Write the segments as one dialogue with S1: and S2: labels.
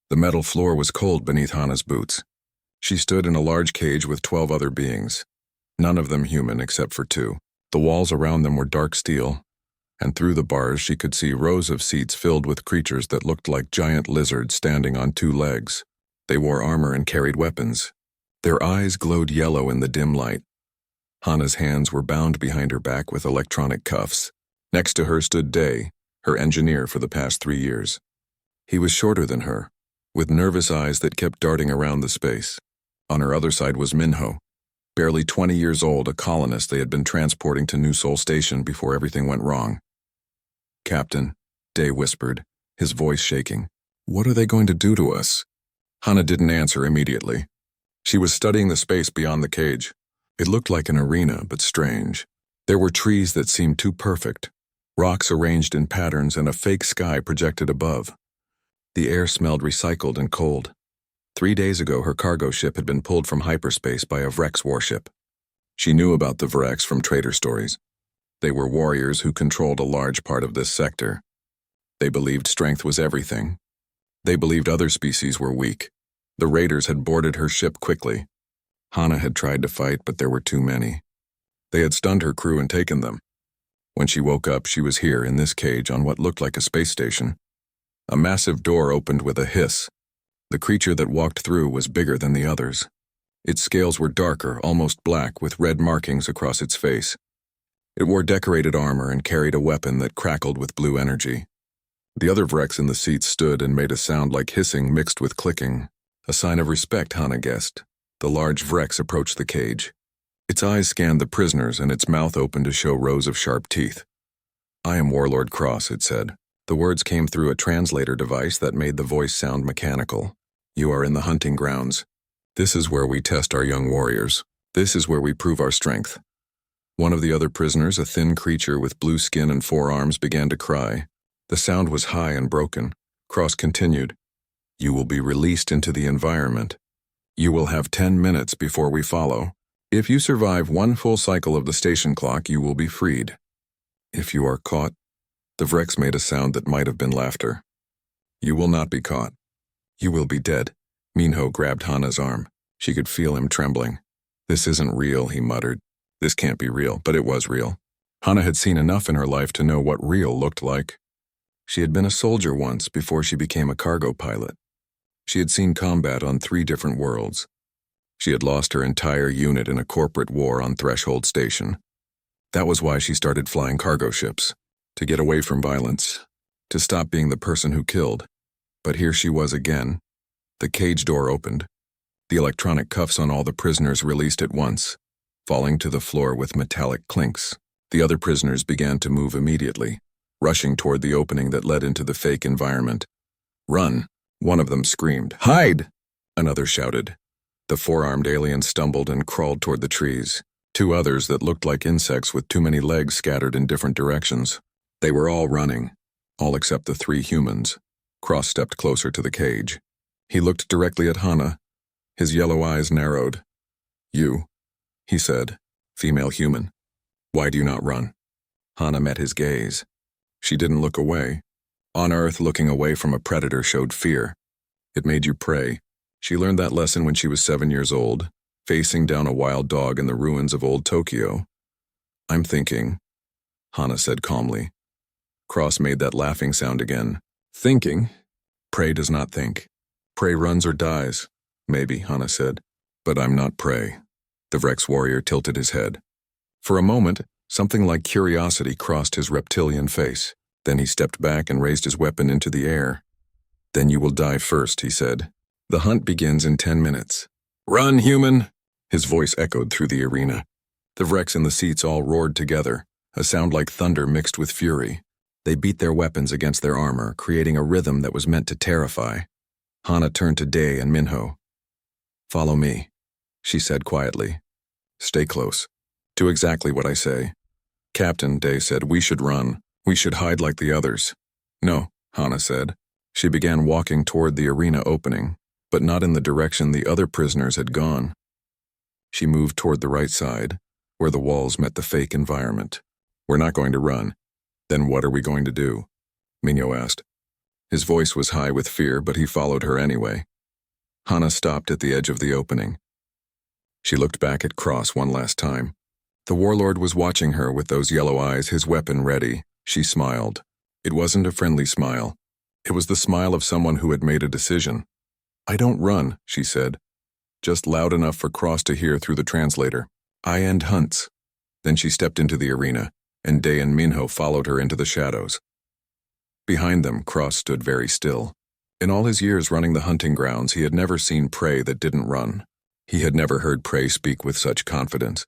S1: The metal floor was cold beneath Hana's boots. She stood in a large cage with 12 other beings, none of them human except for 2. The walls around them were dark steel, and through the bars she could see rows of seats filled with creatures that looked like giant lizards standing on 2 legs. They wore armor and carried weapons. Their eyes glowed yellow in the dim light. Hana's hands were bound behind her back with electronic cuffs. Next to her stood Day, her engineer for the past 3 years. He was shorter than her, with nervous eyes that kept darting around the space. On her other side was Minho, barely 20 years old, a colonist they had been transporting to New Sol Station before everything went wrong. "Captain," Day whispered, his voice shaking. "What are they going to do to us?" Hana didn't answer immediately. She was studying the space beyond the cage. It looked like an arena, but strange. There were trees that seemed too perfect, rocks arranged in patterns, and a fake sky projected above. The air smelled recycled and cold. 3 days ago, her cargo ship had been pulled from hyperspace by a Vrex warship. She knew about the Vrex from trader stories. They were warriors who controlled a large part of this sector. They believed strength was everything. They believed other species were weak. The raiders had boarded her ship quickly. Hana had tried to fight, but there were too many. They had stunned her crew and taken them. When she woke up, she was here in this cage on what looked like a space station. A massive door opened with a hiss. The creature that walked through was bigger than the others. Its scales were darker, almost black, with red markings across its face. It wore decorated armor and carried a weapon that crackled with blue energy. The other Vrex in the seats stood and made a sound like hissing mixed with clicking. A sign of respect, Hana guessed. The large Vrex approached the cage. Its eyes scanned the prisoners and its mouth opened to show rows of sharp teeth. "I am Warlord Cross," it said. The words came through a translator device that made the voice sound mechanical. "You are in the hunting grounds. This is where we test our young warriors. This is where we prove our strength." One of the other prisoners, a thin creature with blue skin and 4 arms, began to cry. The sound was high and broken. Cross continued, "You will be released into the environment. You will have 10 minutes before we follow. If you survive 1 full cycle of the station clock, you will be freed. If you are caught," the Vrex made a sound that might have been laughter. "You will not be caught. You will be dead." Minho grabbed Hana's arm. She could feel him trembling. "This isn't real," he muttered. This can't be real, but it was real. Hana had seen enough in her life to know what real looked like. She had been a soldier once before she became a cargo pilot. She had seen combat on 3 different worlds. She had lost her entire unit in a corporate war on Threshold Station. That was why she started flying cargo ships, to get away from violence, to stop being the person who killed. But here she was again. The cage door opened. The electronic cuffs on all the prisoners released at once, falling to the floor with metallic clinks. The other prisoners began to move immediately, rushing toward the opening that led into the fake environment. "Run!" One of them screamed. "Hide!" Another shouted. The 4-armed alien stumbled and crawled toward the trees. 2 others that looked like insects with too many legs scattered in different directions. They were all running, all except the 3 humans. Cross stepped closer to the cage. He looked directly at Hana. His yellow eyes narrowed. "You," he said, "female human. Why do you not run?" Hana met his gaze. She didn't look away. On Earth, looking away from a predator showed fear. It made you prey. She learned that lesson when she was 7 years old, facing down a wild dog in the ruins of old Tokyo. "I'm thinking," Hana said calmly. Cross made that laughing sound again. "Thinking? Prey does not think. Prey runs or dies." "Maybe," Hana said. "But I'm not prey." The Vrex warrior tilted his head. For a moment, something like curiosity crossed his reptilian face. Then he stepped back and raised his weapon into the air. "Then you will die first," he said. "The hunt begins in 10 minutes. Run, human!" His voice echoed through the arena. The Vrex in the seats all roared together, a sound like thunder mixed with fury. They beat their weapons against their armor, creating a rhythm that was meant to terrify. Hana turned to Day and Minho. "Follow me," she said quietly. "Stay close. Do exactly what I say." "Captain," Day said, "we should run. We should hide like the others." "No," Hana said. She began walking toward the arena opening, but not in the direction the other prisoners had gone. She moved toward the right side, where the walls met the fake environment. "We're not going to run." "Then what are we going to do?" Minho asked. His voice was high with fear, but he followed her anyway. Hana stopped at the edge of the opening. She looked back at Cross one last time. The warlord was watching her with those yellow eyes, his weapon ready. She smiled. It wasn't a friendly smile. It was the smile of someone who had made a decision. "I don't run," she said, just loud enough for Cross to hear through the translator. "I end hunts." Then she stepped into the arena, and Day and Minho followed her into the shadows. Behind them, Cross stood very still. In all his years running the hunting grounds, he had never seen prey that didn't run. He had never heard prey speak with such confidence.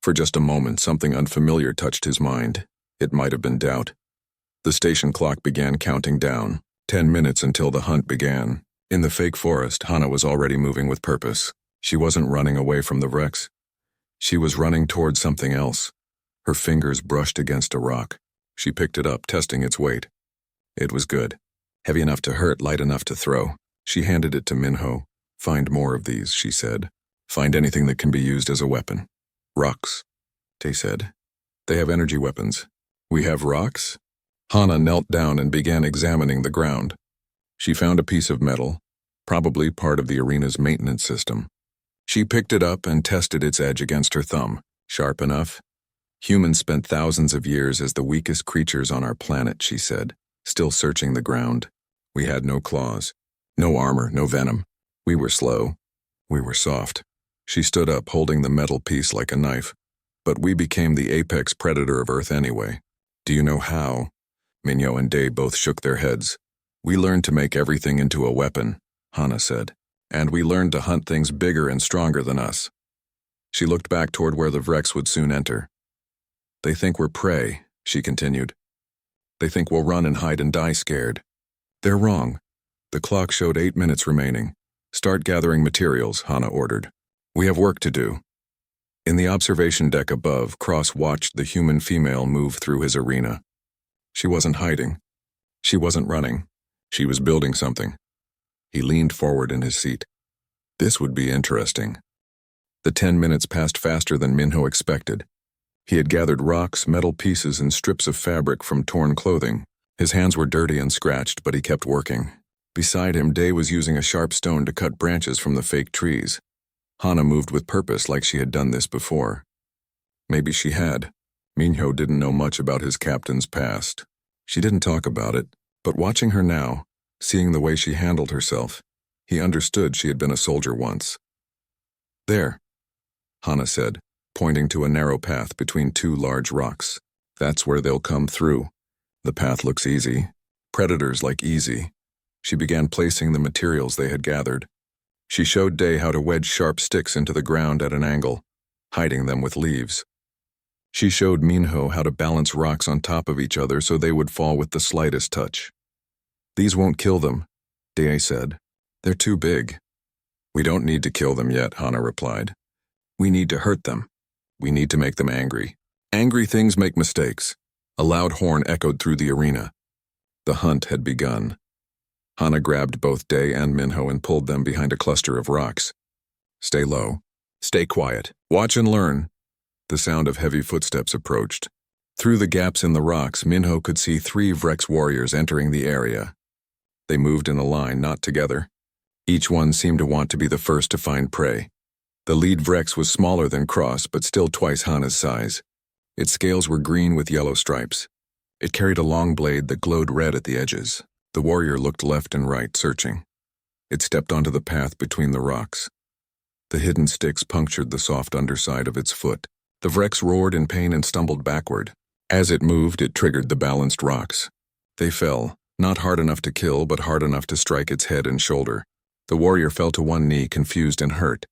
S1: For just a moment, something unfamiliar touched his mind. It might have been doubt. The station clock began counting down, 10 minutes until the hunt began. In the fake forest, Hana was already moving with purpose. She wasn't running away from the wrecks. She was running towards something else. Her fingers brushed against a rock. She picked it up, testing its weight. It was good. Heavy enough to hurt, light enough to throw. She handed it to Minho. "Find more of these," she said. "Find anything that can be used as a weapon." "Rocks," Tay said. "They have energy weapons." "We have rocks?" Hana knelt down and began examining the ground. She found a piece of metal, probably part of the arena's maintenance system. She picked it up and tested its edge against her thumb. Sharp enough. "Humans spent thousands of years as the weakest creatures on our planet," she said, still searching the ground. "We had no claws, no armor, no venom. We were slow. We were soft." She stood up, holding the metal piece like a knife. "But we became the apex predator of Earth anyway." "Do you know how?" Minho and Day both shook their heads. "We learned to make everything into a weapon," Hana said. "And we learned to hunt things bigger and stronger than us." She looked back toward where the Vrex would soon enter. "They think we're prey," she continued. "They think we'll run and hide and die scared. They're wrong." The clock showed 8 minutes remaining. "Start gathering materials," Hana ordered. "We have work to do." In the observation deck above, Cross watched the human female move through his arena. She wasn't hiding. She wasn't running. She was building something. He leaned forward in his seat. This would be interesting. The 10 minutes passed faster than Minho expected. He had gathered rocks, metal pieces, and strips of fabric from torn clothing. His hands were dirty and scratched, but he kept working. Beside him, Day was using a sharp stone to cut branches from the fake trees. Hana moved with purpose, like she had done this before. Maybe she had. Minho didn't know much about his captain's past. She didn't talk about it, but watching her now, seeing the way she handled herself, he understood she had been a soldier once. "There," Hana said, pointing to a narrow path between two large rocks. "That's where they'll come through. The path looks easy. Predators like easy." She began placing the materials they had gathered. She showed Day how to wedge sharp sticks into the ground at an angle, hiding them with leaves. She showed Minho how to balance rocks on top of each other so they would fall with the slightest touch. "These won't kill them," Day said. "They're too big." "We don't need to kill them yet," Hana replied. "We need to hurt them. We need to make them angry. Angry things make mistakes." A loud horn echoed through the arena. The hunt had begun. Hana grabbed both Day and Minho and pulled them behind a cluster of rocks. "Stay low. Stay quiet. Watch and learn." The sound of heavy footsteps approached. Through the gaps in the rocks, Minho could see 3 Vrex warriors entering the area. They moved in a line, not together. Each one seemed to want to be the first to find prey. The lead Vrex was smaller than Cross, but still twice Hana's size. Its scales were green with yellow stripes. It carried a long blade that glowed red at the edges. The warrior looked left and right, searching. It stepped onto the path between the rocks. The hidden sticks punctured the soft underside of its foot. The Vrex roared in pain and stumbled backward. As it moved, it triggered the balanced rocks. They fell, not hard enough to kill, but hard enough to strike its head and shoulder. The warrior fell to one knee, confused and hurt.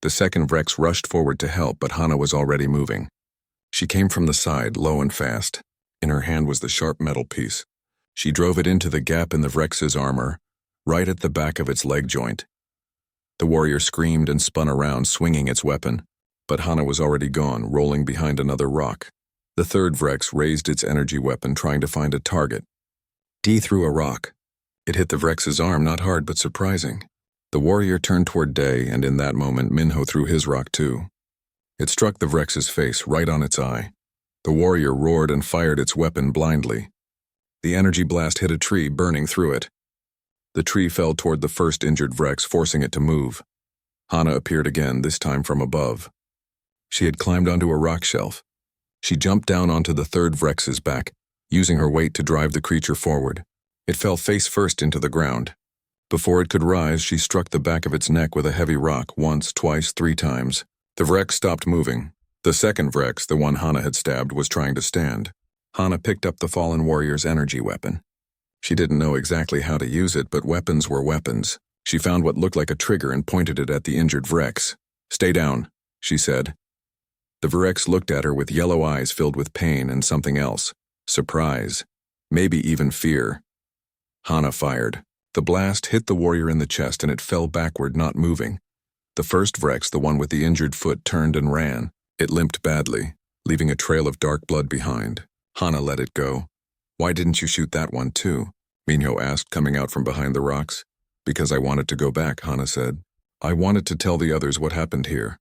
S1: The second Vrex rushed forward to help, but Hana was already moving. She came from the side, low and fast. In her hand was the sharp metal piece. She drove it into the gap in the Vrex's armor, right at the back of its leg joint. The warrior screamed and spun around, swinging its weapon. But Hana was already gone, rolling behind another rock. The third Vrex raised its energy weapon, trying to find a target. D threw a rock. It hit the Vrex's arm, not hard but surprising. The warrior turned toward Day, and in that moment Minho threw his rock too. It struck the Vrex's face, right on its eye. The warrior roared and fired its weapon blindly. The energy blast hit a tree, burning through it. The tree fell toward the first injured Vrex, forcing it to move. Hana appeared again, this time from above. She had climbed onto a rock shelf. She jumped down onto the third Vrex's back, using her weight to drive the creature forward. It fell face first into the ground. Before it could rise, she struck the back of its neck with a heavy rock once, twice, 3 times. The Vrex stopped moving. The second Vrex, the one Hana had stabbed, was trying to stand. Hana picked up the fallen warrior's energy weapon. She didn't know exactly how to use it, but weapons were weapons. She found what looked like a trigger and pointed it at the injured Vrex. "Stay down," she said. The Vrex looked at her with yellow eyes filled with pain and something else. Surprise. Maybe even fear. Hana fired. The blast hit the warrior in the chest and it fell backward, not moving. The first Vrex, the one with the injured foot, turned and ran. It limped badly, leaving a trail of dark blood behind. Hana let it go. "Why didn't you shoot that one too?" Minho asked, coming out from behind the rocks. "Because I wanted to go back," Hana said. "I wanted to tell the others what happened here."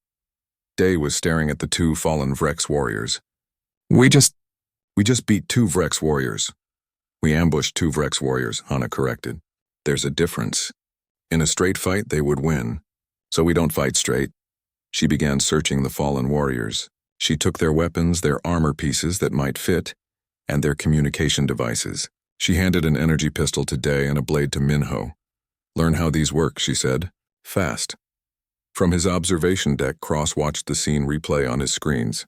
S1: Day was staring at the 2 fallen Vrex warriors. We just beat 2 Vrex warriors." "We ambushed 2 Vrex warriors," Hana corrected. "There's a difference. In a straight fight, they would win. So we don't fight straight." She began searching the fallen warriors. She took their weapons, their armor pieces that might fit, and their communication devices. She handed an energy pistol to Day and a blade to Minho. "Learn how these work," she said. "Fast." From his observation deck, Cross watched the scene replay on his screens.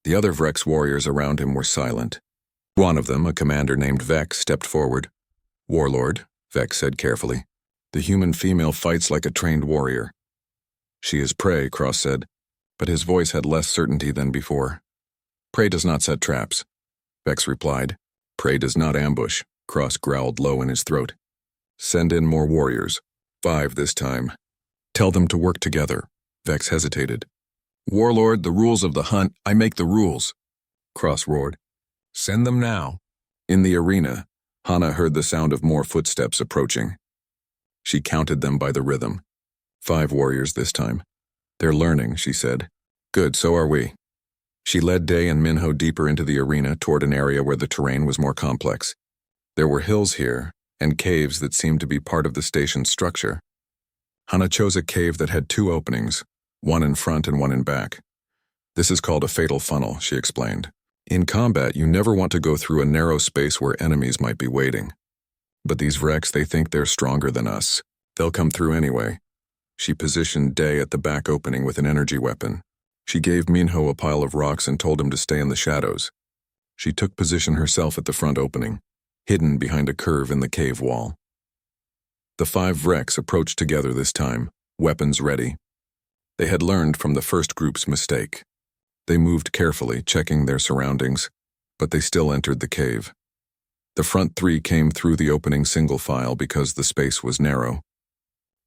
S1: The other Vrex warriors around him were silent. One of them, a commander named Vex, stepped forward. "Warlord," Vex said carefully. "The human female fights like a trained warrior." "She is prey," Cross said, but his voice had less certainty than before. "Prey does not set traps," Vex replied. "Prey does not ambush," Cross growled low in his throat. "Send in more warriors. 5 this time. Tell them to work together." Vex hesitated. "Warlord, the rules of the hunt, I make the rules," Cross roared. "Send them now." In the arena, Hana heard the sound of more footsteps approaching. She counted them by the rhythm. 5 warriors this time. "They're learning," she said. "Good, so are we." She led Day and Minho deeper into the arena toward an area where the terrain was more complex. There were hills here, and caves that seemed to be part of the station's structure. Hana chose a cave that had 2 openings, one in front and one in back. "This is called a fatal funnel," she explained. "In combat, you never want to go through a narrow space where enemies might be waiting. But these Vrex, they think they're stronger than us. They'll come through anyway." She positioned Day at the back opening with an energy weapon. She gave Minho a pile of rocks and told him to stay in the shadows. She took position herself at the front opening, hidden behind a curve in the cave wall. The 5 Vrex approached together this time, weapons ready. They had learned from the first group's mistake. They moved carefully, checking their surroundings, but they still entered the cave. The front 3 came through the opening single file because the space was narrow.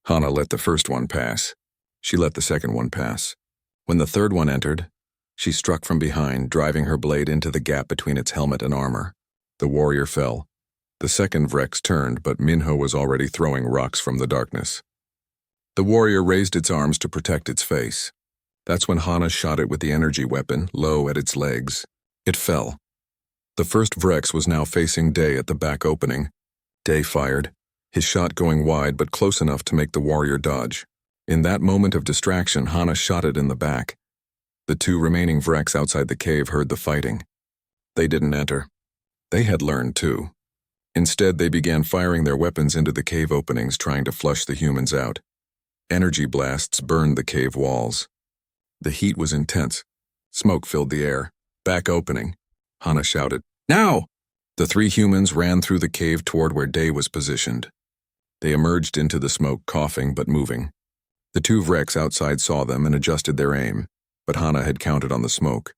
S1: Hana let the first one pass. She let the second one pass. When the third one entered, she struck from behind, driving her blade into the gap between its helmet and armor. The warrior fell. The second Vrex turned, but Minho was already throwing rocks from the darkness. The warrior raised its arms to protect its face. That's when Hana shot it with the energy weapon, low at its legs. It fell. The first Vrex was now facing Day at the back opening. Day fired, his shot going wide but close enough to make the warrior dodge. In that moment of distraction, Hana shot it in the back. The 2 remaining Vrex outside the cave heard the fighting. They didn't enter. They had learned too. Instead, they began firing their weapons into the cave openings, trying to flush the humans out. Energy blasts burned the cave walls. The heat was intense. Smoke filled the air. "Back opening," Hana shouted. "Now!" The 3 humans ran through the cave toward where Day was positioned. They emerged into the smoke, coughing but moving. The 2 Vrex outside saw them and adjusted their aim, but Hana had counted on the smoke.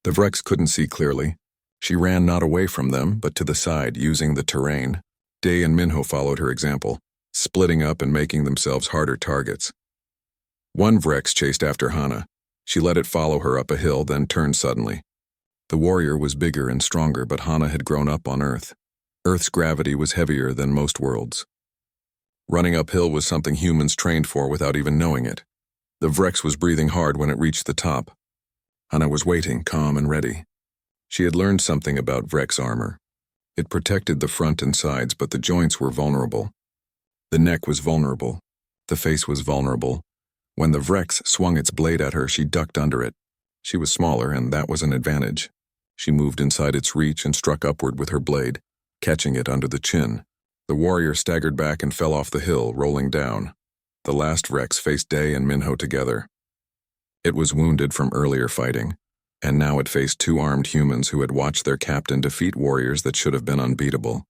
S1: The Vrex couldn't see clearly. She ran not away from them, but to the side, using the terrain. Day and Minho followed her example, splitting up and making themselves harder targets. One Vrex chased after Hana. She let it follow her up a hill, then turned suddenly. The warrior was bigger and stronger, but Hana had grown up on Earth. Earth's gravity was heavier than most worlds. Running uphill was something humans trained for without even knowing it. The Vrex was breathing hard when it reached the top. Hana was waiting, calm and ready. She had learned something about Vrex armor. It protected the front and sides, but the joints were vulnerable. The neck was vulnerable. The face was vulnerable. When the Vrex swung its blade at her, she ducked under it. She was smaller, and that was an advantage. She moved inside its reach and struck upward with her blade, catching it under the chin. The warrior staggered back and fell off the hill, rolling down. The last Vrex faced Day and Minho together. It was wounded from earlier fighting, and now it faced two armed humans who had watched their captain defeat warriors that should have been unbeatable.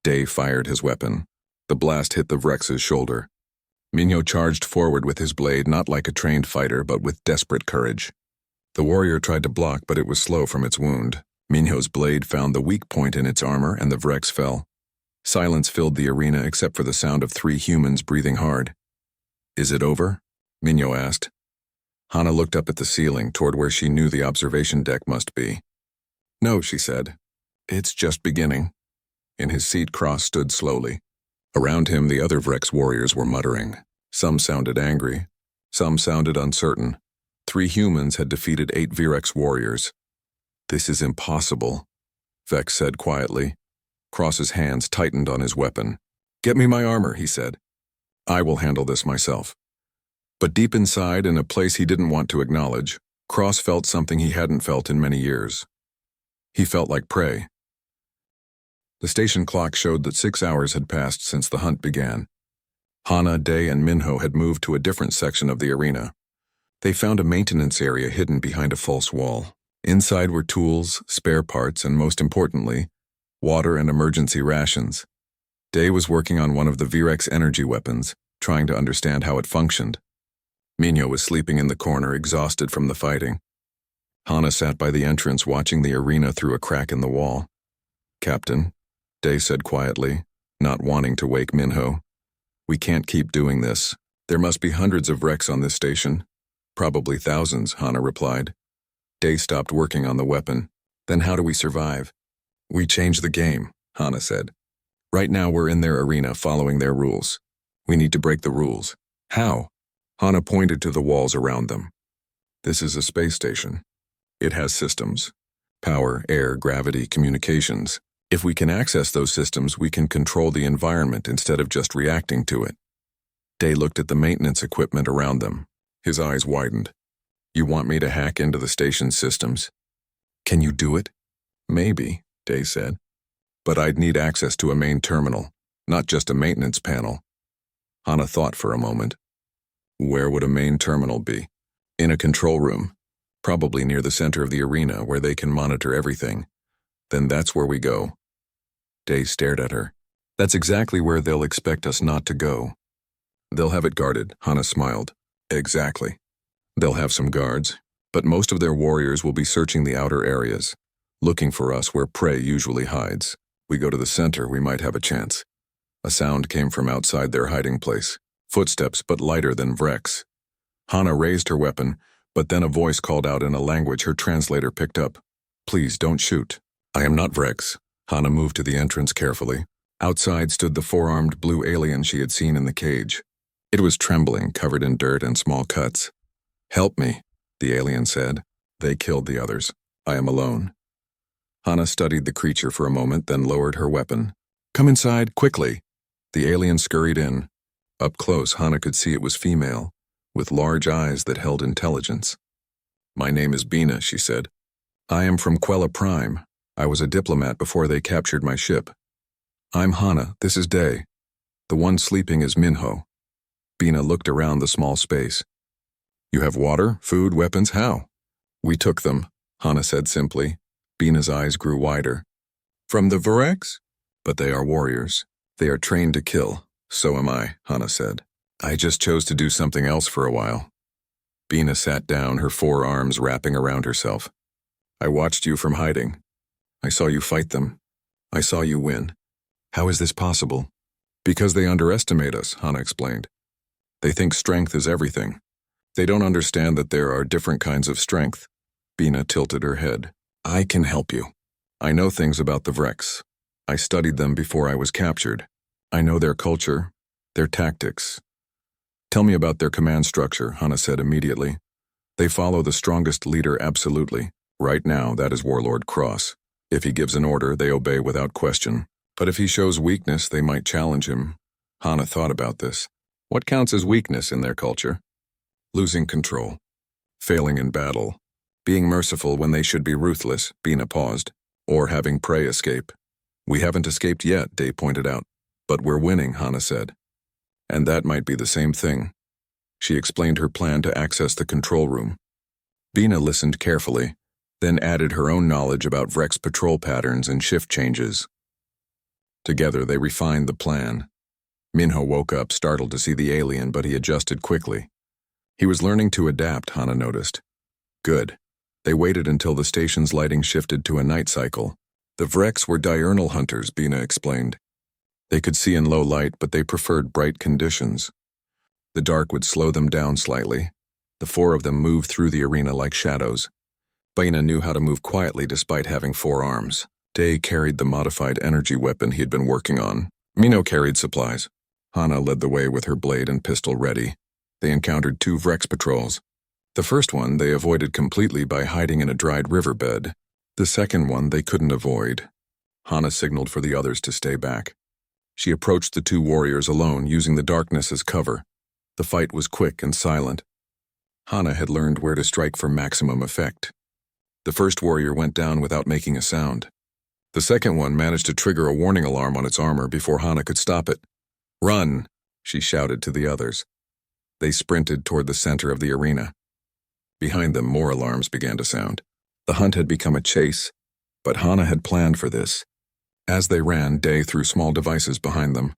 S1: Day fired his weapon. The blast hit the Vrex's shoulder. Minho charged forward with his blade, not like a trained fighter, but with desperate courage. The warrior tried to block, but it was slow from its wound. Minho's blade found the weak point in its armor, and the Vrex fell. Silence filled the arena except for the sound of three humans breathing hard. "Is it over?" Minho asked. Hana looked up at the ceiling, toward where she knew the observation deck must be. "No," she said. "It's just beginning." In his seat, Cross stood slowly. Around him, the other Vrex warriors were muttering. Some sounded angry. Some sounded uncertain. 3 humans had defeated 8 Virex warriors. "This is impossible," Vex said quietly. Cross's hands tightened on his weapon. "Get me my armor," he said. "I will handle this myself." But deep inside, in a place he didn't want to acknowledge, Cross felt something he hadn't felt in many years. He felt like prey. The station clock showed that 6 hours had passed since the hunt began. Hana, Day, and Minho had moved to a different section of the arena. They found a maintenance area hidden behind a false wall. Inside were tools, spare parts, and most importantly, water and emergency rations. Day was working on one of the Virex energy weapons, trying to understand how it functioned. Minho was sleeping in the corner, exhausted from the fighting. Hana sat by the entrance, watching the arena through a crack in the wall. "Captain," Day said quietly, not wanting to wake Minho. "We can't keep doing this. There must be hundreds of Vrex on this station." "Probably thousands," Hana replied. Day stopped working on the weapon. "Then how do we survive?" "We change the game," Hana said. "Right now we're in their arena, following their rules. We need to break the rules." "How?" Hana pointed to the walls around them. "This is a space station. It has systems. Power, air, gravity, communications. If we can access those systems, we can control the environment instead of just reacting to it." Day looked at the maintenance equipment around them. His eyes widened. "You want me to hack into the station's systems?" "Can you do it?" "Maybe," Day said. "But I'd need access to a main terminal, not just a maintenance panel." Hana thought for a moment. "Where would a main terminal be?" "In a control room, probably near the center of the arena where they can monitor everything. Then that's where we go." Day stared at her. "That's exactly where they'll expect us not to go." "They'll have it guarded," Hana smiled. "Exactly. They'll have some guards, but most of their warriors will be searching the outer areas, looking for us where prey usually hides. We go to the center, we might have a chance." A sound came from outside their hiding place. Footsteps, but lighter than Vrex. Hana raised her weapon, but then a voice called out in a language her translator picked up. "Please don't shoot. I am not Vrex." Hana moved to the entrance carefully. Outside stood the 4-armed blue alien she had seen in the cage. It was trembling, covered in dirt and small cuts. "Help me," the alien said. "They killed the others. I am alone." Hana studied the creature for a moment, then lowered her weapon. "Come inside, quickly." The alien scurried in. Up close, Hana could see it was female, with large eyes that held intelligence. "My name is Bina," she said. "I am from Quella Prime. I was a diplomat before they captured my ship." "I'm Hana. This is Day. The one sleeping is Minho." Bina looked around the small space. "You have water, food, weapons, how?" "We took them," Hana said simply. Bina's eyes grew wider. "From the Virex?" "But they are warriors. They are trained to kill. So am I," Hana said. "I just chose to do something else for a while." Bina sat down, her 4 arms wrapping around herself. "I watched you from hiding. I saw you fight them. I saw you win. How is this possible?" "Because they underestimate us," Hana explained. "They think strength is everything. They don't understand that there are different kinds of strength." Bina tilted her head. "I can help you. I know things about the Vrex. I studied them before I was captured. I know their culture, their tactics." "Tell me about their command structure," Hana said immediately. "They follow the strongest leader absolutely. Right now, that is Warlord Cross. If he gives an order, they obey without question. But if he shows weakness, they might challenge him." Hana thought about this. What counts as weakness in their culture? Losing control. Failing in battle. Being merciful when they should be ruthless, Bina paused. Or having prey escape. We haven't escaped yet, Day pointed out. But we're winning, Hana said. And that might be the same thing. She explained her plan to access the control room. Bina listened carefully, then added her own knowledge about Vrek's patrol patterns and shift changes. Together they refined the plan. Minho woke up, startled to see the alien, but he adjusted quickly. He was learning to adapt, Hana noticed. Good. They waited until the station's lighting shifted to a night cycle. The Vreks were diurnal hunters, Bina explained. They could see in low light, but they preferred bright conditions. The dark would slow them down slightly. The four of them moved through the arena like shadows. Bina knew how to move quietly despite having 4 arms. Day carried the modified energy weapon he had been working on. Minho carried supplies. Hana led the way with her blade and pistol ready. They encountered 2 Vrex patrols. The first one they avoided completely by hiding in a dried riverbed. The second one they couldn't avoid. Hana signaled for the others to stay back. She approached the 2 warriors alone, using the darkness as cover. The fight was quick and silent. Hana had learned where to strike for maximum effect. The first warrior went down without making a sound. The second one managed to trigger a warning alarm on its armor before Hana could stop it. "Run!" she shouted to the others. They sprinted toward the center of the arena. Behind them, more alarms began to sound. The hunt had become a chase, but Hana had planned for this. As they ran, Day threw small devices behind them.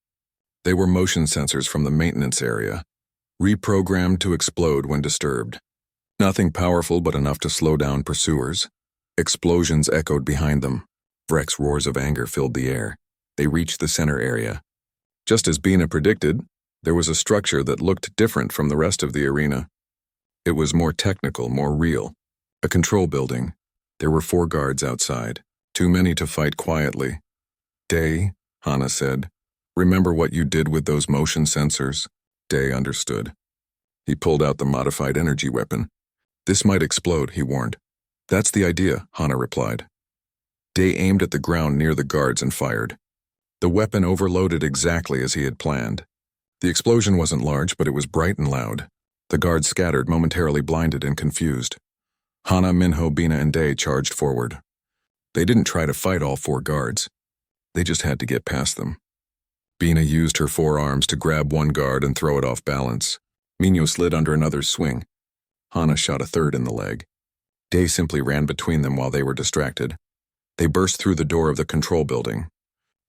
S1: They were motion sensors from the maintenance area, reprogrammed to explode when disturbed. Nothing powerful but enough to slow down pursuers. Explosions echoed behind them. Vrek's roars of anger filled the air. They reached the center area. Just as Bina predicted, there was a structure that looked different from the rest of the arena. It was more technical, more real. A control building. There were 4 guards outside, too many to fight quietly. "Day," Hana said, "remember what you did with those motion sensors?" Day understood. He pulled out the modified energy weapon. "This might explode," he warned. "That's the idea," Hana replied. Day aimed at the ground near the guards and fired. The weapon overloaded exactly as he had planned. The explosion wasn't large, but it was bright and loud. The guards scattered, momentarily blinded and confused. Hana, Minho, Bina, and Day charged forward. They didn't try to fight all 4 guards. They just had to get past them. Bina used her 4 arms to grab one guard and throw it off balance. Minho slid under another's swing. Hana shot a third in the leg. Day simply ran between them while they were distracted. They burst through the door of the control building.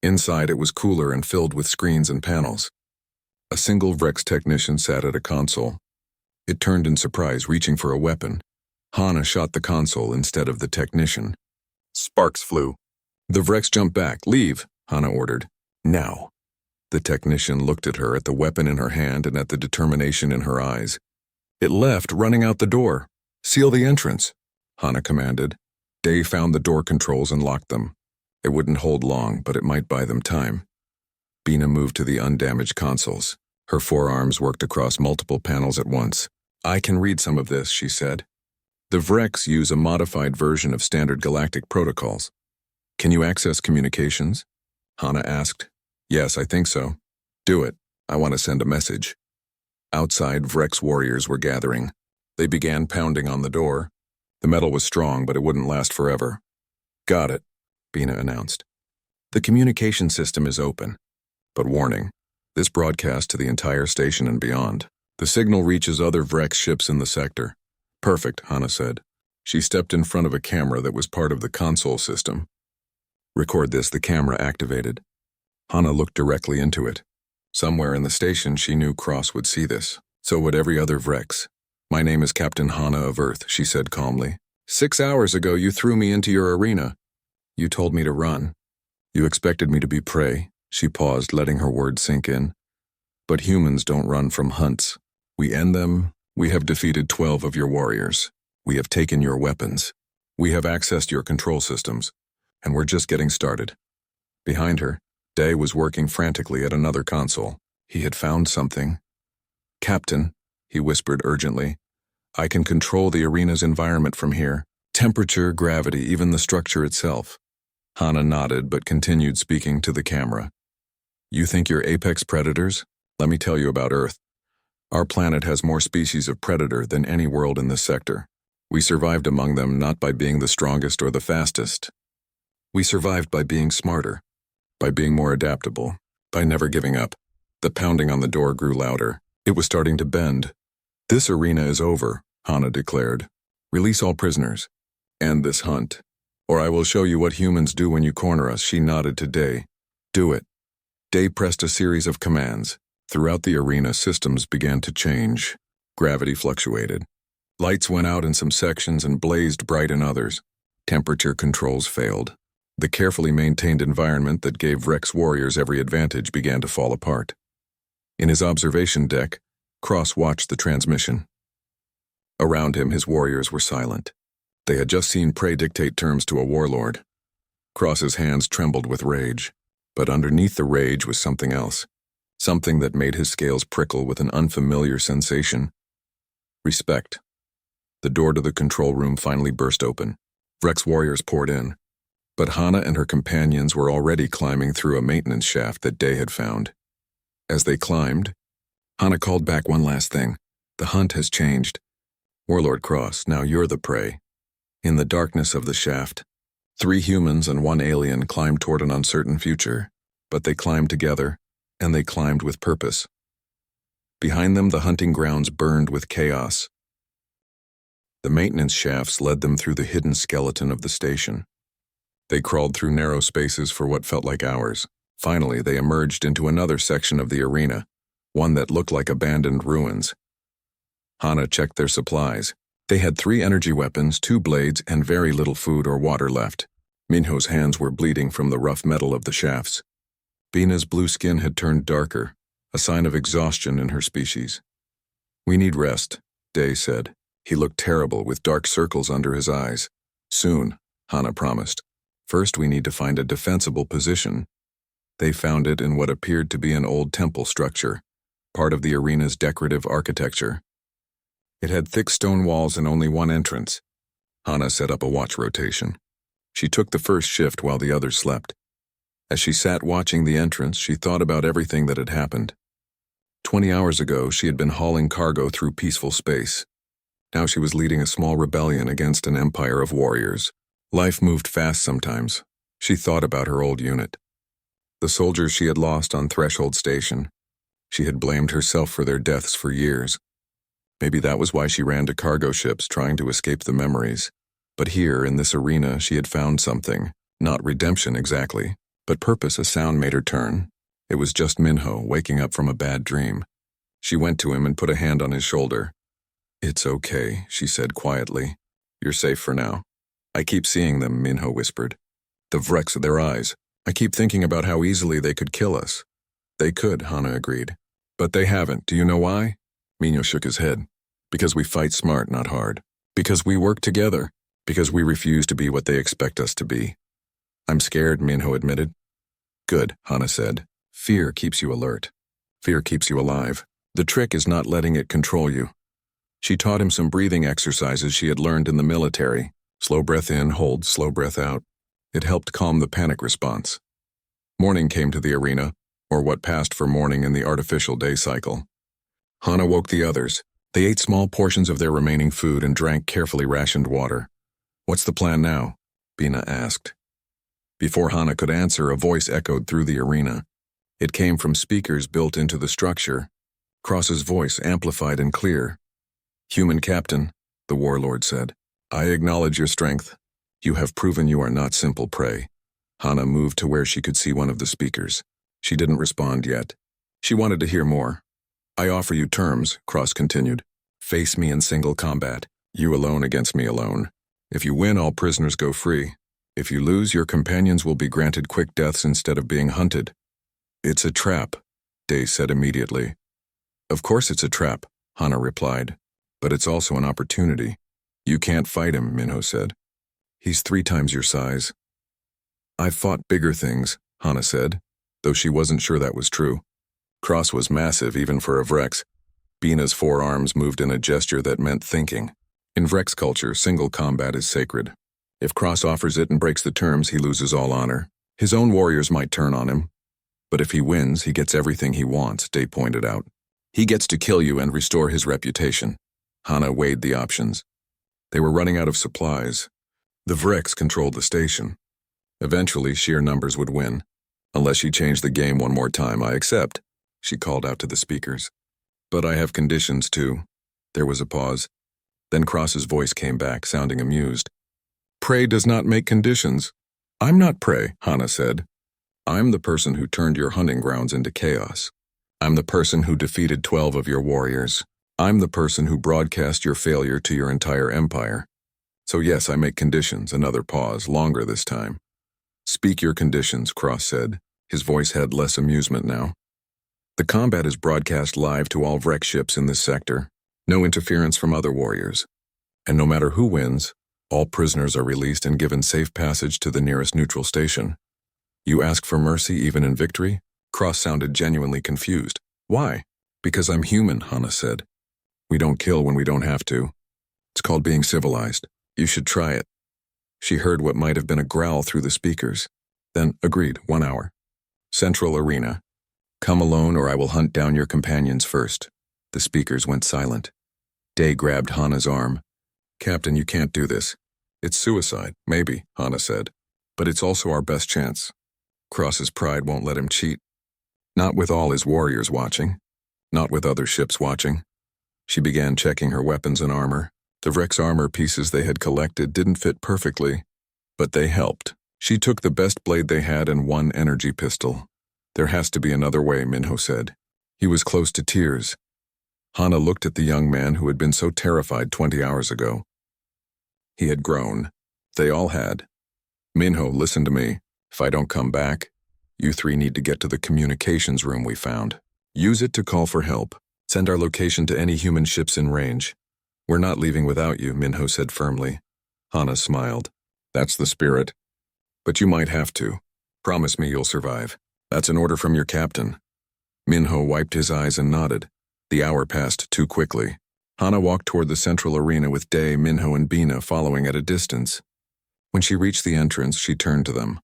S1: Inside, it was cooler and filled with screens and panels. A single Vrex technician sat at a console. It turned in surprise, reaching for a weapon. Hana shot the console instead of the technician. Sparks flew. The Vrex jumped back. "Leave," Hana ordered. "Now." The technician looked at her, at the weapon in her hand, and at the determination in her eyes. It left, running out the door. "Seal the entrance," Hana commanded. Day found the door controls and locked them. It wouldn't hold long, but it might buy them time. Bina moved to the undamaged consoles. Her 4 arms worked across multiple panels at once. "I can read some of this," she said. "The Vrex use a modified version of standard galactic protocols. Can you access communications?" Hana asked. "Yes, I think so." "Do it. I want to send a message." Outside, Vrex warriors were gathering. They began pounding on the door. The metal was strong, but it wouldn't last forever. "Got it," Bina announced. "The communication system is open. But warning, this broadcasts to the entire station and beyond. The signal reaches other Vrex ships in the sector." "Perfect," Hana said. She stepped in front of a camera that was part of the console system. "Record this," the camera activated. Hana looked directly into it. Somewhere in the station she knew Cross would see this. So would every other Vrex. "My name is Captain Hana of Earth," she said calmly. 6 hours ago you threw me into your arena. You told me to run. You expected me to be prey." She paused, letting her words sink in. "But humans don't run from hunts. We end them. We have defeated 12 of your warriors. We have taken your weapons. We have accessed your control systems. And we're just getting started." Behind her, Day was working frantically at another console. He had found something. "Captain," he whispered urgently, "I can control the arena's environment from here. Temperature, gravity, even the structure itself." Hana nodded but continued speaking to the camera. You think you're apex predators? Let me tell you about Earth. Our planet has more species of predator than any world in this sector. We survived among them not by being the strongest or the fastest. We survived by being smarter, by being more adaptable, by never giving up. The pounding on the door grew louder. It was starting to bend. This arena is over, Hana declared. Release all prisoners. End this hunt. Or I will show you what humans do when you corner us, she nodded to Day. Do it. Day pressed a series of commands. Throughout the arena, systems began to change. Gravity fluctuated. Lights went out in some sections and blazed bright in others. Temperature controls failed. The carefully maintained environment that gave Rex warriors every advantage began to fall apart. In his observation deck, Cross watched the transmission. Around him, his warriors were silent. They had just seen prey dictate terms to a warlord. Cross's hands trembled with rage, but underneath the rage was something else, something that made his scales prickle with an unfamiliar sensation. Respect. The door to the control room finally burst open. Rex warriors poured in, but Hana and her companions were already climbing through a maintenance shaft that Day had found. As they climbed, Hana called back one last thing. The hunt has changed. Warlord Cross, now you're the prey. In the darkness of the shaft, 3 humans and 1 alien climbed toward an uncertain future, but they climbed together, and they climbed with purpose. Behind them, the hunting grounds burned with chaos. The maintenance shafts led them through the hidden skeleton of the station. They crawled through narrow spaces for what felt like hours. Finally, they emerged into another section of the arena, one that looked like abandoned ruins. Hana checked their supplies. They had 3 energy weapons, 2 blades, and very little food or water left. Minho's hands were bleeding from the rough metal of the shafts. Bina's blue skin had turned darker, a sign of exhaustion in her species. We need rest, Day said. He looked terrible with dark circles under his eyes. Soon, Hana promised. First, we need to find a defensible position. They found it in what appeared to be an old temple structure, part of the arena's decorative architecture. It had thick stone walls and only one entrance. Hana set up a watch rotation. She took the first shift while the others slept. As she sat watching the entrance, she thought about everything that had happened. 20 hours ago, she had been hauling cargo through peaceful space. Now she was leading a small rebellion against an empire of warriors. Life moved fast sometimes. She thought about her old unit. The soldiers she had lost on Threshold Station. She had blamed herself for their deaths for years. Maybe that was why she ran to cargo ships trying to escape the memories. But here, in this arena, she had found something. Not redemption exactly, but purpose. A sound made her turn. It was just Minho, waking up from a bad dream. She went to him and put a hand on his shoulder. It's okay, she said quietly. You're safe for now. I keep seeing them, Minho whispered. The Vrex of their eyes. I keep thinking about how easily they could kill us. They could, Hana agreed. But they haven't. Do you know why? Minho shook his head. Because we fight smart, not hard. Because we work together. Because we refuse to be what they expect us to be. I'm scared, Minho admitted. Good, Hana said. Fear keeps you alert. Fear keeps you alive. The trick is not letting it control you. She taught him some breathing exercises she had learned in the military. Slow breath in, hold, slow breath out. It helped calm the panic response. Morning came to the arena, or what passed for morning in the artificial day cycle. Hana woke the others. They ate small portions of their remaining food and drank carefully rationed water. What's the plan now? Bina asked. Before Hana could answer, a voice echoed through the arena. It came from speakers built into the structure. Cross's voice, amplified and clear. Human captain, the warlord said. I acknowledge your strength. You have proven you are not simple prey. Hana moved to where she could see one of the speakers. She didn't respond yet. She wanted to hear more. I offer you terms, Cross continued. Face me in single combat. You alone against me alone. If you win, all prisoners go free. If you lose, your companions will be granted quick deaths instead of being hunted. It's a trap, Day said immediately. Of course it's a trap, Hana replied. But it's also an opportunity. You can't fight him, Minho said. He's 3 times your size. I've fought bigger things, Hana said, though she wasn't sure that was true. Cross was massive even for a Vrex. Bina's 4 arms moved in a gesture that meant thinking. In Vrex culture, single combat is sacred. If Cross offers it and breaks the terms, he loses all honor. His own warriors might turn on him. But if he wins, he gets everything he wants, Day pointed out. He gets to kill you and restore his reputation. Hana weighed the options. They were running out of supplies. The Vrex controlled the station. Eventually, sheer numbers would win. Unless you change the game one more time, I accept, she called out to the speakers. But I have conditions too. There was a pause. Then Cross's voice came back, sounding amused. Prey does not make conditions. I'm not Prey, Hana said. I'm the person who turned your hunting grounds into chaos. I'm the person who defeated 12 of your warriors. I'm the person who broadcast your failure to your entire empire. So yes, I make conditions. Another pause, longer this time. Speak your conditions, Cross said. His voice had less amusement now. The combat is broadcast live to all Vrex ships in this sector. No interference from other warriors. And no matter who wins, all prisoners are released and given safe passage to the nearest neutral station. You ask for mercy even in victory? Cross sounded genuinely confused. Why? Because I'm human, Hana said. We don't kill when we don't have to. It's called being civilized. You should try it. She heard what might have been a growl through the speakers. Then agreed, 1 hour. Central Arena. Come alone or I will hunt down your companions first. The speakers went silent. Day grabbed Hana's arm. Captain, you can't do this. It's suicide, maybe, Hana said. But it's also our best chance. Cross's pride won't let him cheat. Not with all his warriors watching. Not with other ships watching. She began checking her weapons and armor. The Vrex armor pieces they had collected didn't fit perfectly, but they helped. She took the best blade they had and one energy pistol. There has to be another way, Minho said. He was close to tears. Hana looked at the young man who had been so terrified 20 hours ago. He had grown. They all had. Minho, listen to me. If I don't come back, you three need to get to the communications room we found. Use it to call for help. Send our location to any human ships in range. We're not leaving without you, Minho said firmly. Hana smiled. That's the spirit. But you might have to. Promise me you'll survive. That's an order from your captain. Minho wiped his eyes and nodded. The hour passed too quickly. Hana walked toward the central arena with Day, Minho, and Bina following at a distance. When she reached the entrance, she turned to them.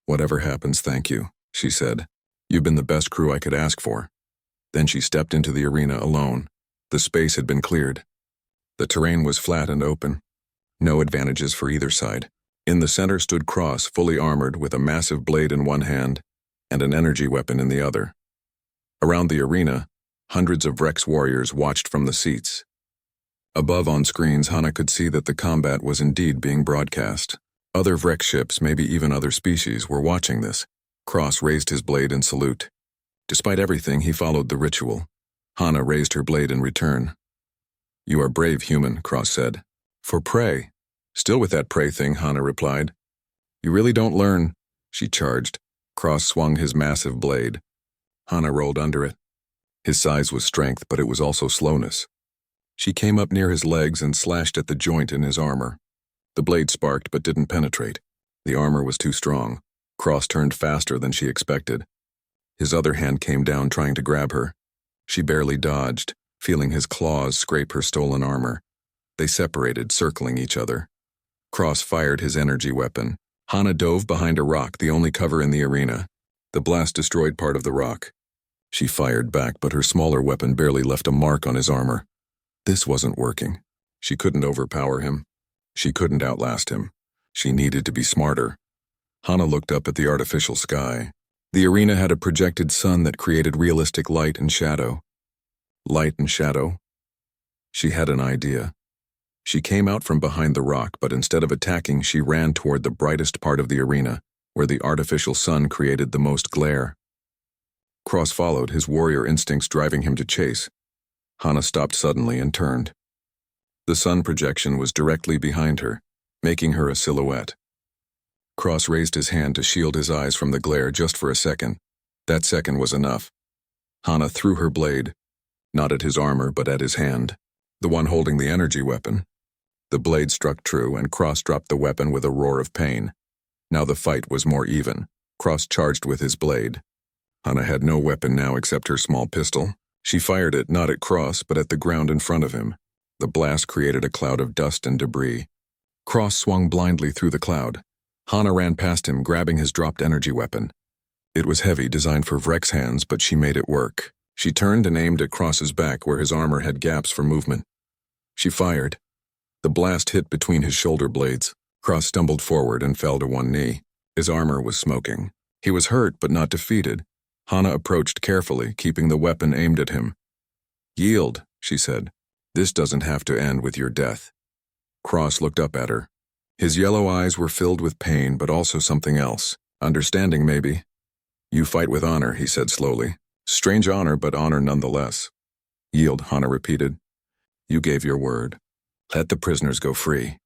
S1: Whatever happens, thank you, she said. You've been the best crew I could ask for. Then she stepped into the arena alone. The space had been cleared. The terrain was flat and open. No advantages for either side. In the center stood Cross, fully armored, with a massive blade in one hand and an energy weapon in the other. Around the arena, hundreds of Vrex warriors watched from the seats. Above on screens, Hana could see that the combat was indeed being broadcast. Other Vrex ships, maybe even other species, were watching this. Cross raised his blade in salute. Despite everything, he followed the ritual. Hana raised her blade in return. You are brave, human, Cross said. For prey. Still with that prey thing, Hana replied. You really don't learn. She charged. Cross swung his massive blade. Hana rolled under it. His size was strength, but it was also slowness. She came up near his legs and slashed at the joint in his armor. The blade sparked but didn't penetrate. The armor was too strong. Cross turned faster than she expected. His other hand came down trying to grab her. She barely dodged, feeling his claws scrape her stolen armor. They separated, circling each other. Cross fired his energy weapon. Hana dove behind a rock, the only cover in the arena. The blast destroyed part of the rock. She fired back, but her smaller weapon barely left a mark on his armor. This wasn't working. She couldn't overpower him. She couldn't outlast him. She needed to be smarter. Hana looked up at the artificial sky. The arena had a projected sun that created realistic light and shadow. Light and shadow? She had an idea. She came out from behind the rock, but instead of attacking, she ran toward the brightest part of the arena, where the artificial sun created the most glare. Cross followed, his warrior instincts driving him to chase. Hana stopped suddenly and turned. The sun projection was directly behind her, making her a silhouette. Cross raised his hand to shield his eyes from the glare just for a second. That second was enough. Hana threw her blade, not at his armor but at his hand, the one holding the energy weapon. The blade struck true, and Cross dropped the weapon with a roar of pain. Now the fight was more even. Cross charged with his blade. Hana had no weapon now except her small pistol. She fired it not at Cross but at the ground in front of him. The blast created a cloud of dust and debris. Cross swung blindly through the cloud. Hana ran past him, grabbing his dropped energy weapon. It was heavy, designed for Vrek's hands, but she made it work. She turned and aimed at Cross's back where his armor had gaps for movement. She fired. The blast hit between his shoulder blades. Cross stumbled forward and fell to one knee. His armor was smoking. He was hurt but not defeated. Hana approached carefully, keeping the weapon aimed at him. "Yield," she said. "This doesn't have to end with your death." Cross looked up at her. His yellow eyes were filled with pain, but also something else. Understanding, maybe. "You fight with honor," he said slowly. "Strange honor, but honor nonetheless." "Yield," Hana repeated. "You gave your word. Let the prisoners go free."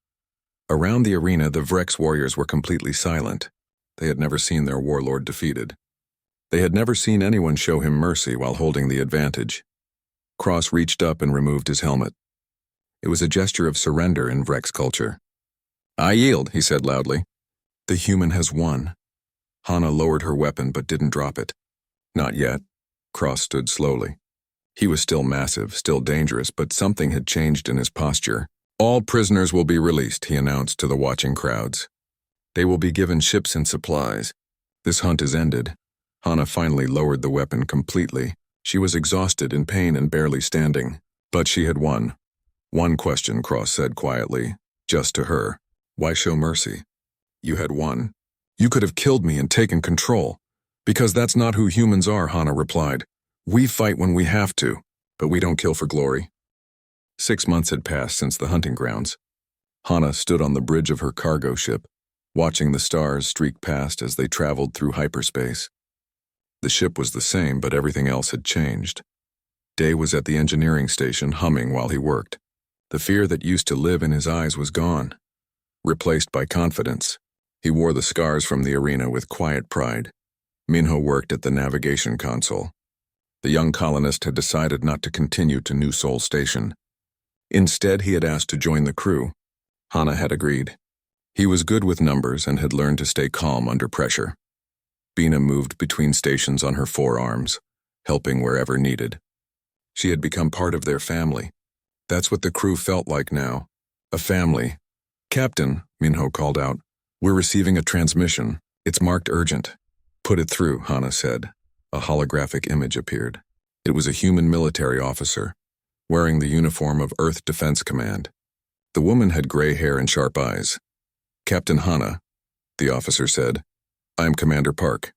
S1: Around the arena, the Vrek's warriors were completely silent. They had never seen their warlord defeated. They had never seen anyone show him mercy while holding the advantage. Cross reached up and removed his helmet. It was a gesture of surrender in Vrek's culture. "I yield," he said loudly. "The human has won." Hana lowered her weapon but didn't drop it. "Not yet." Cross stood slowly. He was still massive, still dangerous, but something had changed in his posture. "All prisoners will be released," he announced to the watching crowds. "They will be given ships and supplies. This hunt is ended." Hana finally lowered the weapon completely. She was exhausted, in pain, and barely standing. But she had won. "One question," Cross said quietly, just to her. "Why show mercy? You had won. You could have killed me and taken control." "Because that's not who humans are," Hana replied. "We fight when we have to, but we don't kill for glory." 6 months had passed since the hunting grounds. Hana stood on the bridge of her cargo ship, watching the stars streak past as they traveled through hyperspace. The ship was the same, but everything else had changed. Day was at the engineering station, humming while he worked. The fear that used to live in his eyes was gone, replaced by confidence. He wore the scars from the arena with quiet pride. Minho worked at the navigation console. The young colonist had decided not to continue to New Sol Station. Instead, he had asked to join the crew. Hana had agreed. He was good with numbers and had learned to stay calm under pressure. Bina moved between stations on her forearms, helping wherever needed. She had become part of their family. That's what the crew felt like now. A family. "Captain," Minho called out, "we're receiving a transmission. It's marked urgent." "Put it through," Hana said. A holographic image appeared. It was a human military officer, wearing the uniform of Earth Defense Command. The woman had gray hair and sharp eyes. "Captain Hana," the officer said. "I'm Commander Park.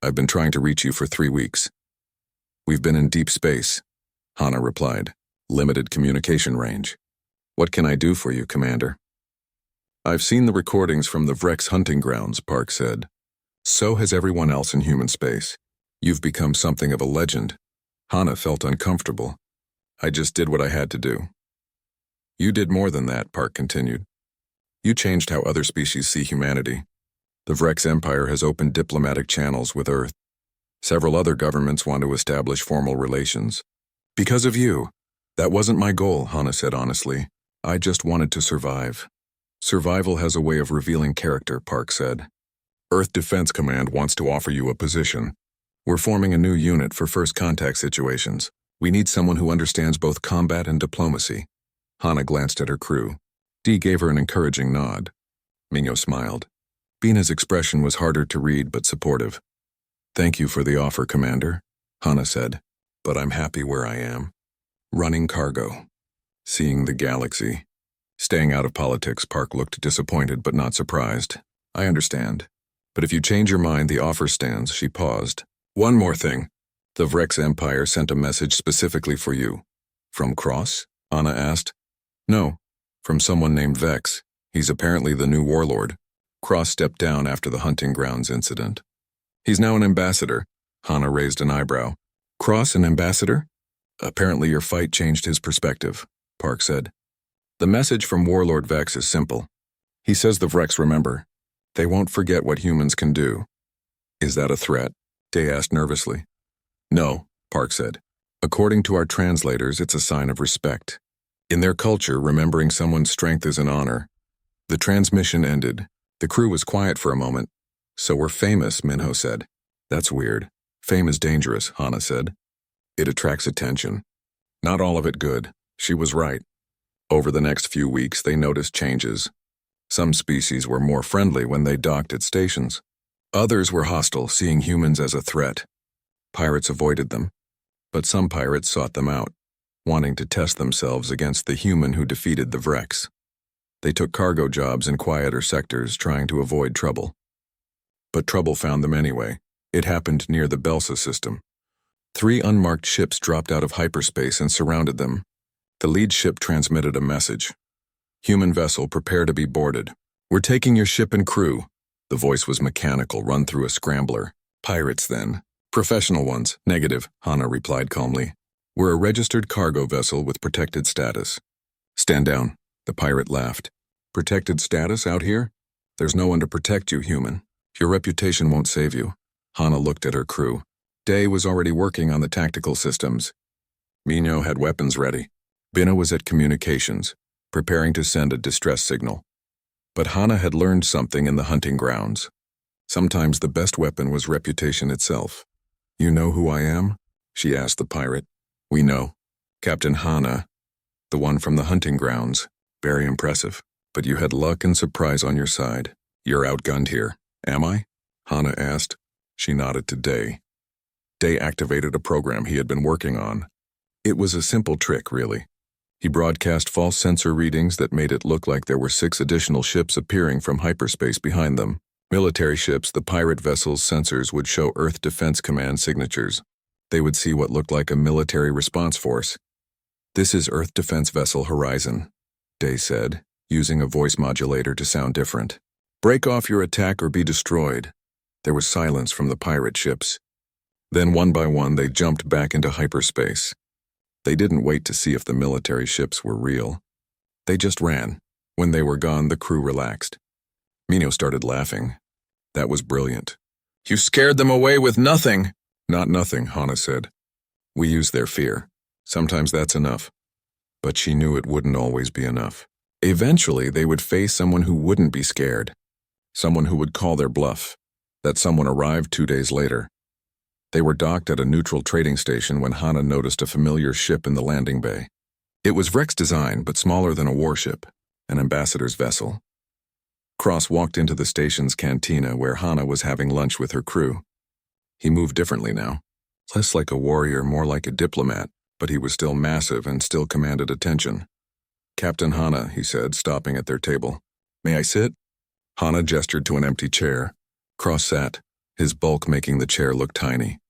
S1: I've been trying to reach you for 3 weeks." "We've been in deep space," Hana replied. "Limited communication range." "What can I do for you, Commander?" "I've seen the recordings from the Vrek's hunting grounds," Park said. "So has everyone else in human space. You've become something of a legend." Hana felt uncomfortable. "I just did what I had to do." "You did more than that," Park continued. "You changed how other species see humanity. The Vrek's empire has opened diplomatic channels with Earth. Several other governments want to establish formal relations. Because of you. That wasn't my goal," Hana said honestly. "I just wanted to survive." "Survival has a way of revealing character," Park said. "Earth Defense Command wants to offer you a position. We're forming a new unit for first contact situations. We need someone who understands both combat and diplomacy." Hana glanced at her crew. Dee gave her an encouraging nod. Minho smiled. Bina's expression was harder to read but supportive. "Thank you for the offer, Commander," Hana said. "But I'm happy where I am. Running cargo. Seeing the galaxy." Staying out of politics, Park looked disappointed but not surprised. "I understand. But if you change your mind, the offer stands." She paused. "One more thing. The Vrek's Empire sent a message specifically for you." "From Cross?" Hana asked. "No, from someone named Vex. He's apparently the new warlord." Cross stepped down after the hunting grounds incident. "He's now an ambassador." Hana raised an eyebrow. "Cross an ambassador?" "Apparently your fight changed his perspective," Park said. "The message from Warlord Vex is simple. He says the Vreks remember. They won't forget what humans can do." "Is that a threat?" Day asked nervously. "No," Park said. "According to our translators, it's a sign of respect. In their culture, remembering someone's strength is an honor." The transmission ended. The crew was quiet for a moment. "So we're famous," Minho said. "That's weird. Fame is dangerous," Hana said. "It attracts attention. Not all of it good." She was right. Over the next few weeks, they noticed changes. Some species were more friendly when they docked at stations. Others were hostile, seeing humans as a threat. Pirates avoided them, but some pirates sought them out, wanting to test themselves against the human who defeated the Vrex. They took cargo jobs in quieter sectors, trying to avoid trouble. But trouble found them anyway. It happened near the Belsa system. 3 unmarked ships dropped out of hyperspace and surrounded them. The lead ship transmitted a message. "Human vessel, prepare to be boarded. We're taking your ship and crew." The voice was mechanical, run through a scrambler. "Pirates, then." "Professional ones." "Negative," Hana replied calmly. "We're a registered cargo vessel with protected status." "Stand down." The pirate laughed. "Protected status out here? There's no one to protect you, human. Your reputation won't save you." Hana looked at her crew. Day was already working on the tactical systems. Mino had weapons ready. Bina was at communications, preparing to send a distress signal. But Hana had learned something in the hunting grounds. Sometimes the best weapon was reputation itself. "You know who I am?" she asked the pirate. "We know. Captain Hana, the one from the hunting grounds. Very impressive. But you had luck and surprise on your side. You're outgunned here." "Am I?" Hana asked. She nodded to Day. Day activated a program he had been working on. It was a simple trick, really. He broadcast false sensor readings that made it look like there were 6 additional ships appearing from hyperspace behind them. Military ships, the pirate vessel's sensors would show Earth Defense Command signatures. They would see what looked like a military response force. "This is Earth Defense Vessel Horizon," Day said, using a voice modulator to sound different. "Break off your attack or be destroyed." There was silence from the pirate ships. Then one by one they jumped back into hyperspace. They didn't wait to see if the military ships were real. They just ran. When they were gone, the crew relaxed. Mino started laughing. "That was brilliant." "You scared them away with nothing." "Not nothing," Hana said. "We used their fear. Sometimes that's enough." But she knew it wouldn't always be enough. Eventually, they would face someone who wouldn't be scared. Someone who would call their bluff. That someone arrived 2 days later. They were docked at a neutral trading station when Hana noticed a familiar ship in the landing bay. It was Vrex design, but smaller than a warship, an ambassador's vessel. Cross walked into the station's cantina where Hana was having lunch with her crew. He moved differently now. Less like a warrior, more like a diplomat, but he was still massive and still commanded attention. "Captain Hana," he said, stopping at their table. "May I sit?" Hana gestured to an empty chair. Cross sat, his bulk making the chair look tiny.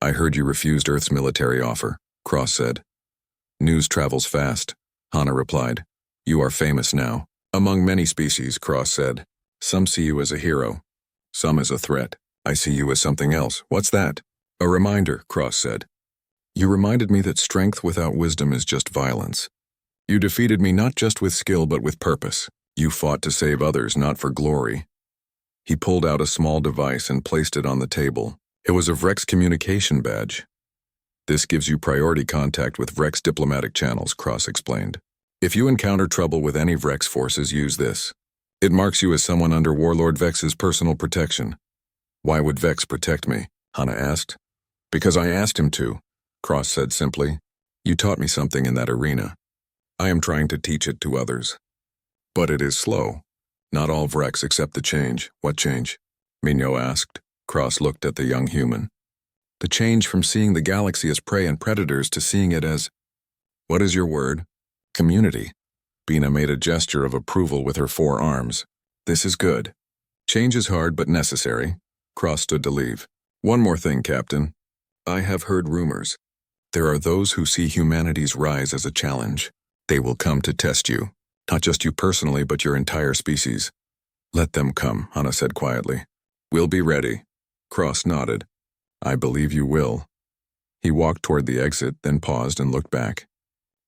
S1: "I heard you refused Earth's military offer," Cross said. "News travels fast," Hana replied. "You are famous now. Among many species," Cross said. "Some see you as a hero. Some as a threat. I see you as something else. What's that?" "A reminder," Cross said. "You reminded me that strength without wisdom is just violence. You defeated me not just with skill but with purpose. You fought to save others, not for glory." He pulled out a small device and placed it on the table. It was a Vrex communication badge. "This gives you priority contact with Vrex diplomatic channels," Cross explained. "If you encounter trouble with any Vrex forces, use this. It marks you as someone under Warlord Vex's personal protection." "Why would Vex protect me?" Hana asked. "Because I asked him to," Cross said simply. "You taught me something in that arena. I am trying to teach it to others. But it is slow. Not all Vrex accept the change." "What change?" Mignot asked. Cross looked at the young human. "The change from seeing the galaxy as prey and predators to seeing it as—" "What is your word?" "Community." Bina made a gesture of approval with her 4 arms. "This is good. Change is hard but necessary." Cross stood to leave. "One more thing, Captain. I have heard rumors. There are those who see humanity's rise as a challenge. They will come to test you. Not just you personally, but your entire species." "Let them come," Hana said quietly. "We'll be ready." Cross nodded. "I believe you will." He walked toward the exit, then paused and looked back.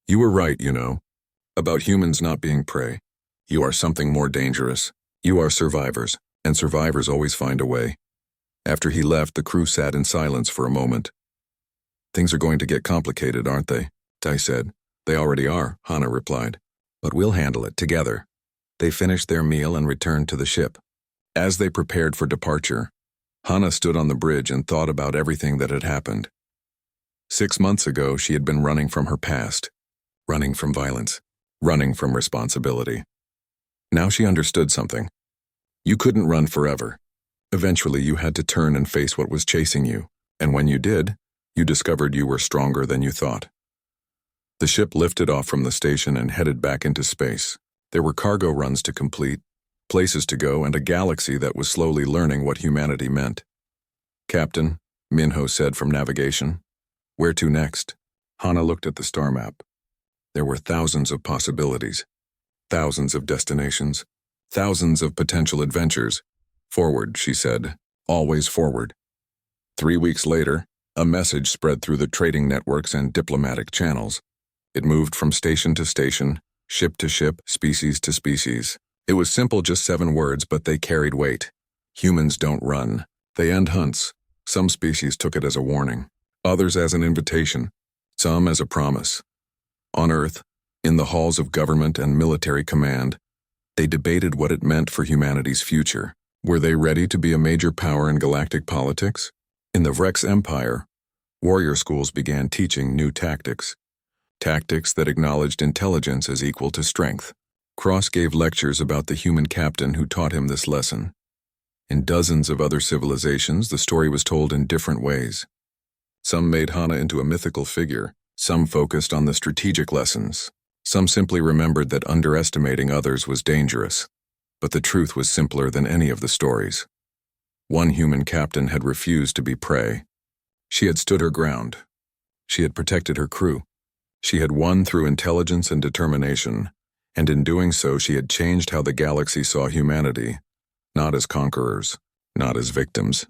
S1: "You were right, you know, about humans not being prey. You are something more dangerous. You are survivors, and survivors always find a way." After he left, the crew sat in silence for a moment. "Things are going to get complicated, aren't they?" Dai said. "They already are," Hana replied. "But we'll handle it together." They finished their meal and returned to the ship. As they prepared for departure, Hana stood on the bridge and thought about everything that had happened. 6 months ago, she had been running from her past, running from violence, running from responsibility. Now she understood something. You couldn't run forever. Eventually, you had to turn and face what was chasing you, and when you did, you discovered you were stronger than you thought. The ship lifted off from the station and headed back into space. There were cargo runs to complete, places to go, and a galaxy that was slowly learning what humanity meant. "Captain," Minho said from navigation. "Where to next?" Hana looked at the star map. There were thousands of possibilities, thousands of destinations, thousands of potential adventures. "Forward," she said. "Always forward." 3 weeks later, a message spread through the trading networks and diplomatic channels. It moved from station to station, ship to ship, species to species. It was simple, just 7 words, but they carried weight. Humans don't run. They end hunts. Some species took it as a warning, others as an invitation, some as a promise. On Earth, in the halls of government and military command, they debated what it meant for humanity's future. Were they ready to be a major power in galactic politics? In the Vrex Empire, warrior schools began teaching new tactics. Tactics that acknowledged intelligence as equal to strength. Cross gave lectures about the human captain who taught him this lesson. In dozens of other civilizations, the story was told in different ways. Some made Hana into a mythical figure, some focused on the strategic lessons, some simply remembered that underestimating others was dangerous. But the truth was simpler than any of the stories. One human captain had refused to be prey. She had stood her ground. She had protected her crew. She had won through intelligence and determination, and in doing so she had changed how the galaxy saw humanity, not as conquerors, not as victims,